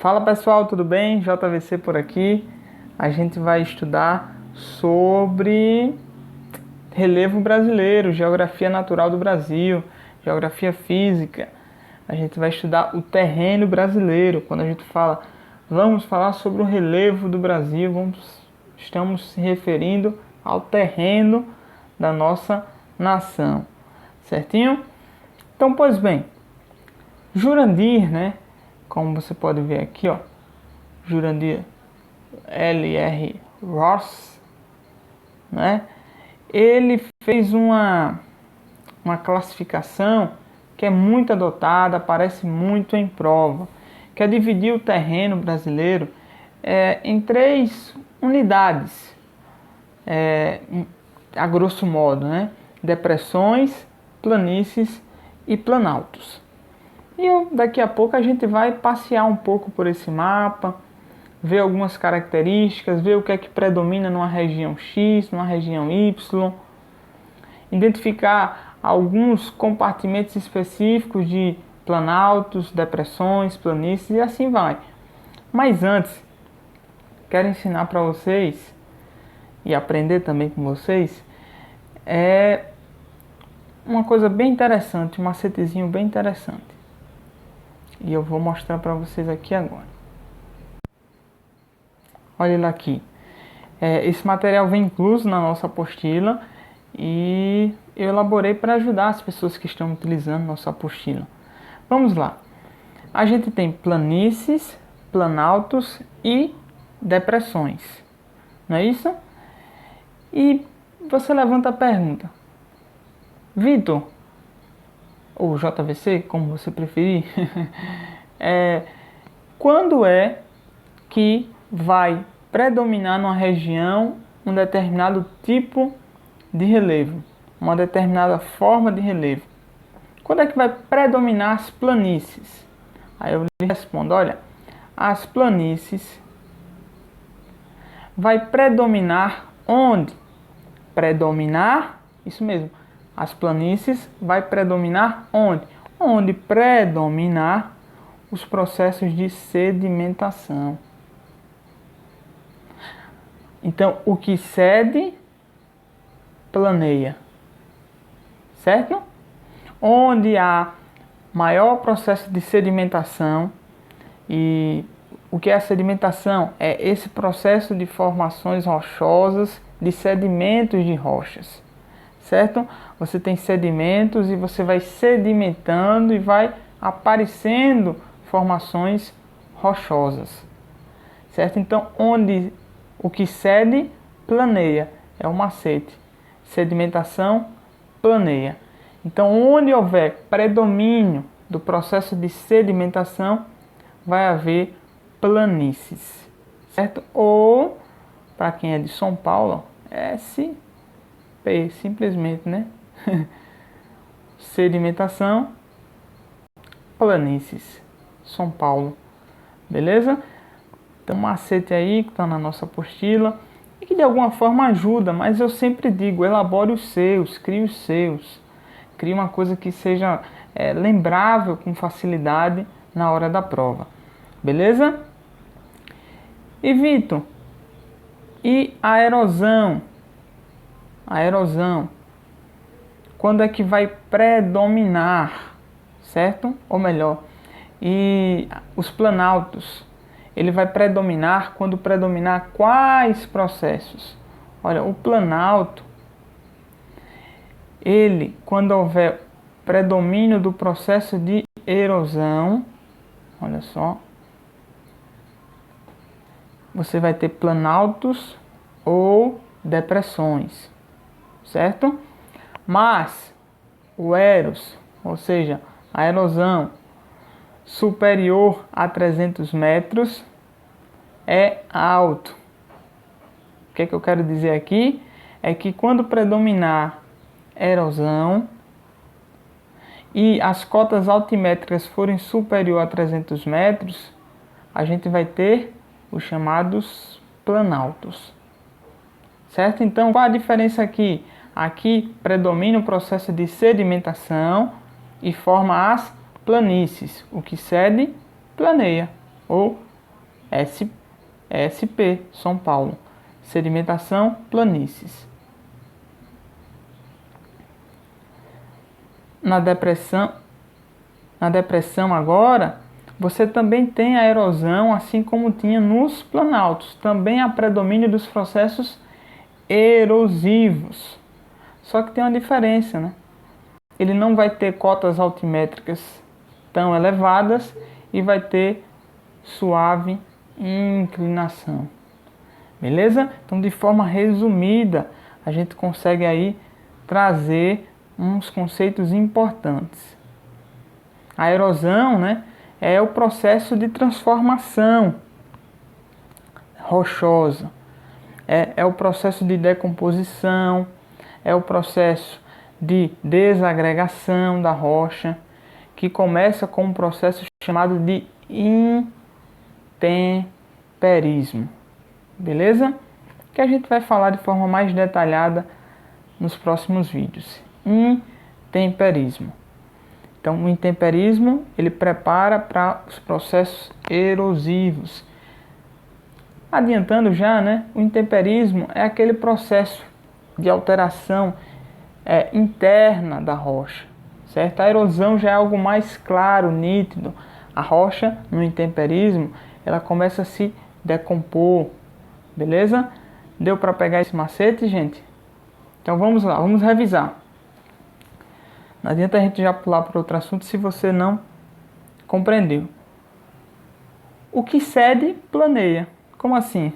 Fala pessoal, tudo bem? JVC por aqui. A gente vai estudar sobre relevo brasileiro, geografia natural do Brasil, geografia física. A gente vai estudar o terreno brasileiro. Quando a gente fala, vamos falar sobre o relevo do Brasil, estamos se referindo ao terreno da nossa nação. Certinho? Então, pois bem, Jurandir, né? Como você pode ver aqui, ó, Jurandir L.R. Ross, né? Ele fez uma classificação que é muito adotada, aparece muito em prova, que é dividir o terreno brasileiro em 3 unidades, a grosso modo, né? Depressões, planícies e planaltos. E daqui a pouco a gente vai passear um pouco por esse mapa, ver algumas características, ver o que é que predomina numa região X, numa região Y, identificar alguns compartimentos específicos de planaltos, depressões, planícies e assim vai. Mas antes, quero ensinar para vocês e aprender também com vocês uma coisa bem interessante, um macetezinho bem interessante. E eu vou mostrar para vocês aqui agora. Olha ele aqui. Esse material vem incluso na nossa apostila e eu elaborei para ajudar as pessoas que estão utilizando nossa apostila. Vamos lá. A gente tem planícies, planaltos e depressões. Não é isso? E você levanta a pergunta: Vitor, ou JVC, como você preferir, quando é que vai predominar numa região um determinado tipo de relevo, uma determinada forma de relevo? Quando é que vai predominar as planícies? Aí eu lhe respondo, olha, as planícies vai predominar onde? Predominar, isso mesmo, as planícies vai predominar onde? Onde predominar os processos de sedimentação. Então, o que cede, planeia. Certo? Onde há maior processo de sedimentação, e o que é a sedimentação? É esse processo de formações rochosas, de sedimentos de rochas. Certo? Você tem sedimentos e você vai sedimentando e vai aparecendo formações rochosas. Certo? Então, onde o que cede, planeia. É o macete. Sedimentação, planeia. Então, onde houver predomínio do processo de sedimentação, vai haver planícies. Certo? Ou, para quem é de São Paulo, SP, simplesmente, né? Sedimentação, planícies. São Paulo. Beleza? Tem um macete aí que está na nossa apostila e que de alguma forma ajuda, mas eu sempre digo, elabore os seus, crie os seus. Crie uma coisa que seja lembrável com facilidade na hora da prova. Beleza? E Vitor, e a erosão? A erosão, quando é que vai predominar, certo? Ou melhor, e os planaltos, ele vai predominar quando predominar quais processos? Olha, o planalto, ele, quando houver predomínio do processo de erosão, olha só, você vai ter planaltos ou depressões, certo? Mas o eros, ou seja, a erosão superior a 300 metros é alto. O que é que eu quero dizer aqui? É que quando predominar erosão e as cotas altimétricas forem superior a 300 metros, a gente vai ter os chamados planaltos. Certo? Então, qual a diferença aqui? Aqui predomina o processo de sedimentação e forma as planícies. O que cede, planeia. Ou SP, São Paulo. Sedimentação, planícies. Na depressão agora, você também tem a erosão, assim como tinha nos planaltos. Também há predomínio dos processos erosivos. Só que tem uma diferença, né? Ele não vai ter cotas altimétricas tão elevadas e vai ter suave inclinação. Beleza? Então, de forma resumida, a gente consegue aí trazer uns conceitos importantes. A erosão, né, é o processo de transformação rochosa, é o processo de decomposição, é o processo de desagregação da rocha, que começa com um processo chamado de intemperismo. Beleza? Que a gente vai falar de forma mais detalhada nos próximos vídeos. Intemperismo. Então, o intemperismo, ele prepara para os processos erosivos. Adiantando já, né? O intemperismo é aquele processo de alteração interna da rocha, certo? A erosão já é algo mais claro, nítido. A rocha, no intemperismo, ela começa a se decompor, beleza? Deu para pegar esse macete, gente? Então vamos lá, vamos revisar. Não adianta a gente já pular para outro assunto se você não compreendeu. O que cede, planeia. Como assim?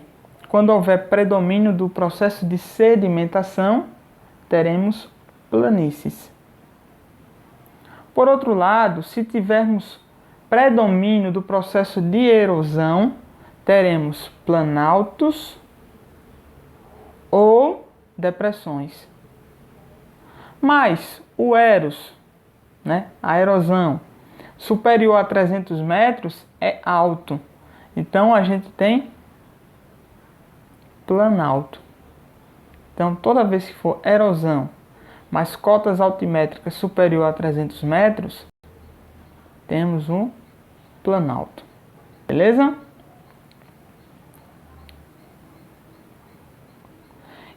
Quando houver predomínio do processo de sedimentação, teremos planícies. Por outro lado, se tivermos predomínio do processo de erosão, teremos planaltos ou depressões. Mas o eros, né, a erosão, superior a 300 metros é alto. Então a gente tem planalto. Então toda vez que for erosão, mas cotas altimétricas superior a 300 metros, temos um planalto. Beleza?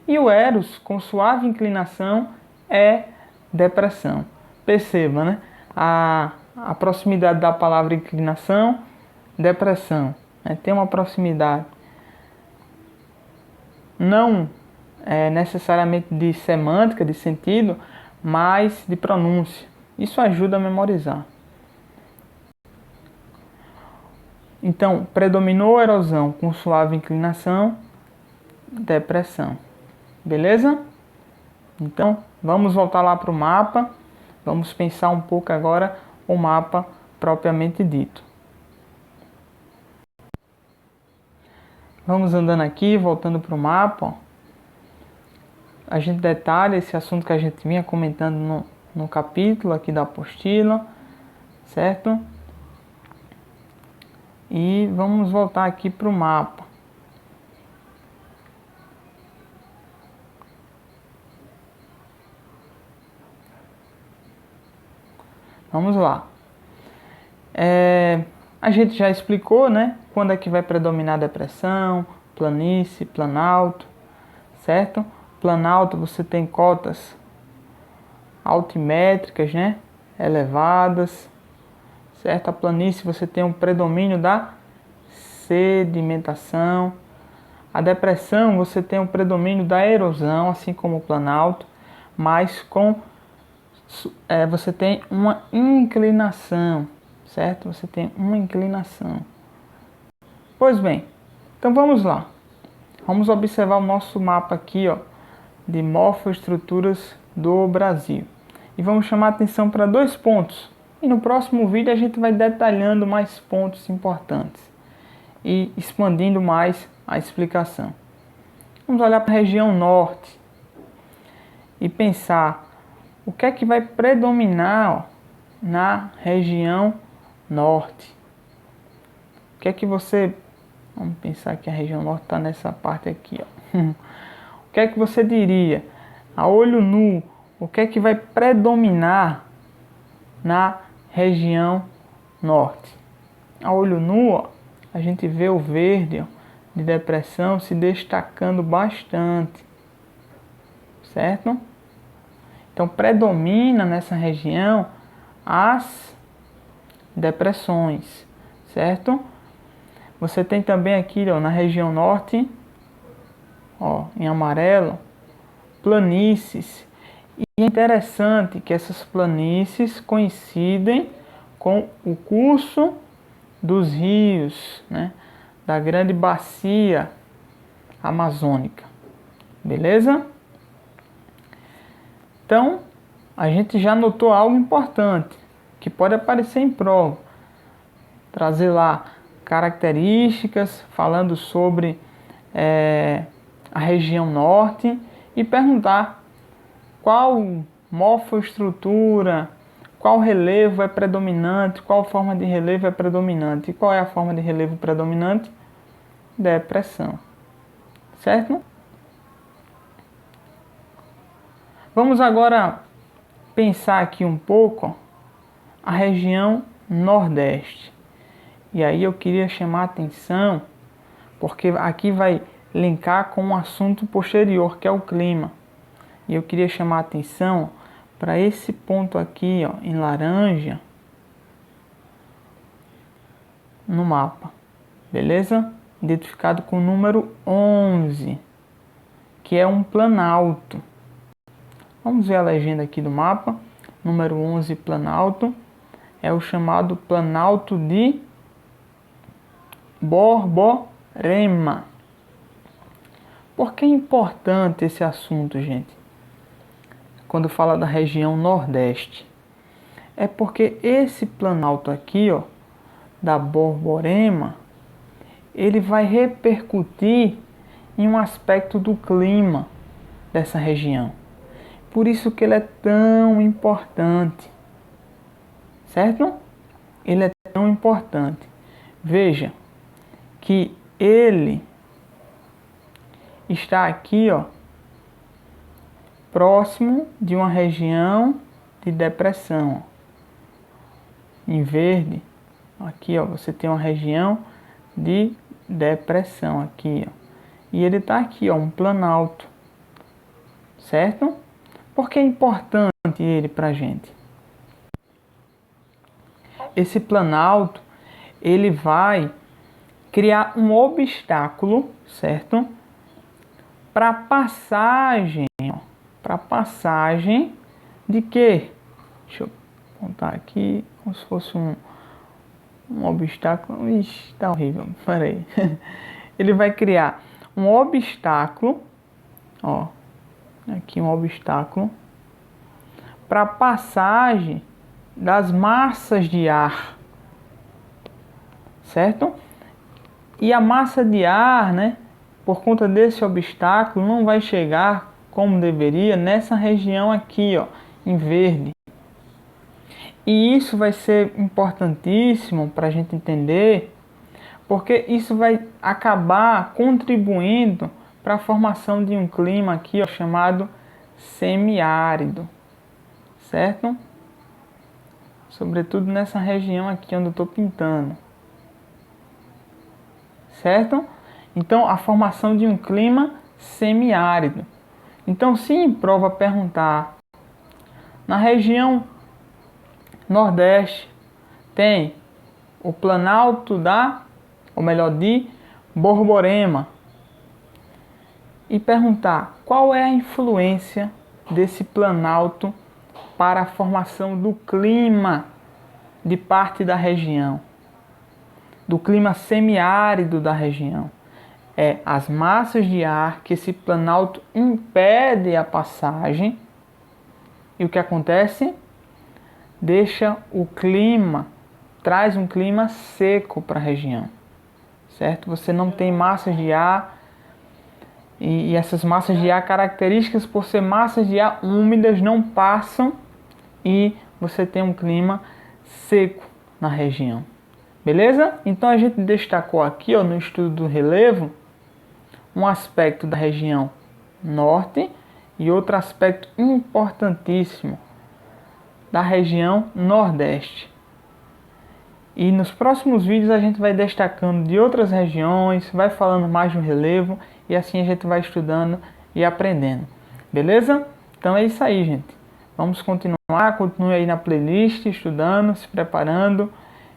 E o eros, com suave inclinação, é depressão. Perceba, né? A proximidade da palavra inclinação, depressão. Né? Tem uma proximidade. Não necessariamente de semântica, de sentido, mas de pronúncia. Isso ajuda a memorizar. Então, predominou a erosão com suave inclinação, depressão. Beleza? Então, vamos voltar lá para o mapa. Vamos pensar um pouco agora o mapa propriamente dito. Vamos andando aqui, voltando para o mapa. Ó. A gente detalha esse assunto que a gente vinha comentando no capítulo aqui da apostila, certo? E vamos voltar aqui para o mapa. Vamos lá. A gente já explicou, né? Quando é que vai predominar a depressão, planície, planalto, certo? Planalto você tem cotas altimétricas, né? Elevadas, certo? A planície você tem um predomínio da sedimentação. A depressão você tem um predomínio da erosão, assim como o planalto, mas você tem uma inclinação, certo? Você tem uma inclinação. Pois bem, então vamos lá. Vamos observar o nosso mapa aqui, ó, de morfoestruturas do Brasil. E vamos chamar a atenção para dois pontos. E no próximo vídeo a gente vai detalhando mais pontos importantes e expandindo mais a explicação. Vamos olhar para a região norte e pensar o que é que vai predominar, ó, na região norte. O que é que você... Vamos pensar que a região norte está nessa parte aqui, ó. O que é que você diria? A olho nu, o que é que vai predominar na região norte? A olho nu, ó, a gente vê o verde, ó, de depressão se destacando bastante, certo? Então predomina nessa região as depressões, certo? Você tem também aqui, ó, na região norte, ó, em amarelo, planícies. E é interessante que essas planícies coincidem com o curso dos rios, né, da grande bacia amazônica. Beleza? Então, a gente já notou algo importante que pode aparecer em prova. Trazer lá características, falando sobre a região norte e perguntar qual morfoestrutura, qual relevo é predominante, qual forma de relevo é predominante. E qual é a forma de relevo predominante? Depressão. Certo? Vamos agora pensar aqui um pouco a região Nordeste. E aí eu queria chamar a atenção, porque aqui vai linkar com um assunto posterior, que é o clima. E eu queria chamar a atenção para esse ponto aqui, ó, em laranja, no mapa. Beleza? Identificado com o número 11, que é um planalto. Vamos ver a legenda aqui do mapa. Número 11, planalto. É o chamado planalto de Borborema. Por que é importante esse assunto, gente? Quando fala da região Nordeste. É porque esse planalto aqui, ó, da Borborema, ele vai repercutir em um aspecto do clima dessa região. Por isso que ele é tão importante. Certo? Ele é tão importante. Veja que ele está aqui, ó, próximo de uma região de depressão. Em verde, aqui, ó, você tem uma região de depressão aqui, ó. E ele está aqui, ó, um planalto. Certo? Por que é importante ele para a gente? Esse planalto, ele vai criar um obstáculo, certo? Para passagem, para passagem de quê? Deixa eu apontar aqui, como se fosse um obstáculo. Ixi, tá horrível, peraí. Ele vai criar um obstáculo, ó, aqui um obstáculo, para passagem das massas de ar, certo? E a massa de ar, né, por conta desse obstáculo, não vai chegar como deveria nessa região aqui, ó, em verde. E isso vai ser importantíssimo para a gente entender, porque isso vai acabar contribuindo para a formação de um clima aqui, ó, chamado semiárido, certo? Sobretudo nessa região aqui onde eu estou pintando, certo? Então, a formação de um clima semiárido. Então, se em prova perguntar, na região Nordeste tem o planalto de Borborema, e perguntar qual é a influência desse planalto para a formação do clima de parte da região, do clima semiárido da região. É as massas de ar que esse planalto impede a passagem. E o que acontece? Deixa o clima, traz um clima seco para a região, certo? Você não tem massas de ar, e essas massas de ar características por ser massas de ar úmidas não passam, e você tem um clima seco na região. Beleza? Então a gente destacou aqui, ó, no estudo do relevo, um aspecto da região norte e outro aspecto importantíssimo da região nordeste. E nos próximos vídeos a gente vai destacando de outras regiões, vai falando mais do relevo e assim a gente vai estudando e aprendendo. Beleza? Então é isso aí, gente. Vamos continuar, continue aí na playlist, estudando, se preparando.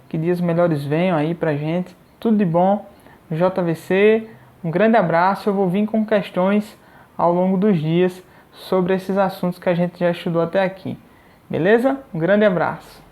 Que dias melhores venham aí pra gente. Tudo de bom. JVC, um grande abraço. Eu vou vir com questões ao longo dos dias sobre esses assuntos que a gente já estudou até aqui. Beleza? Um grande abraço.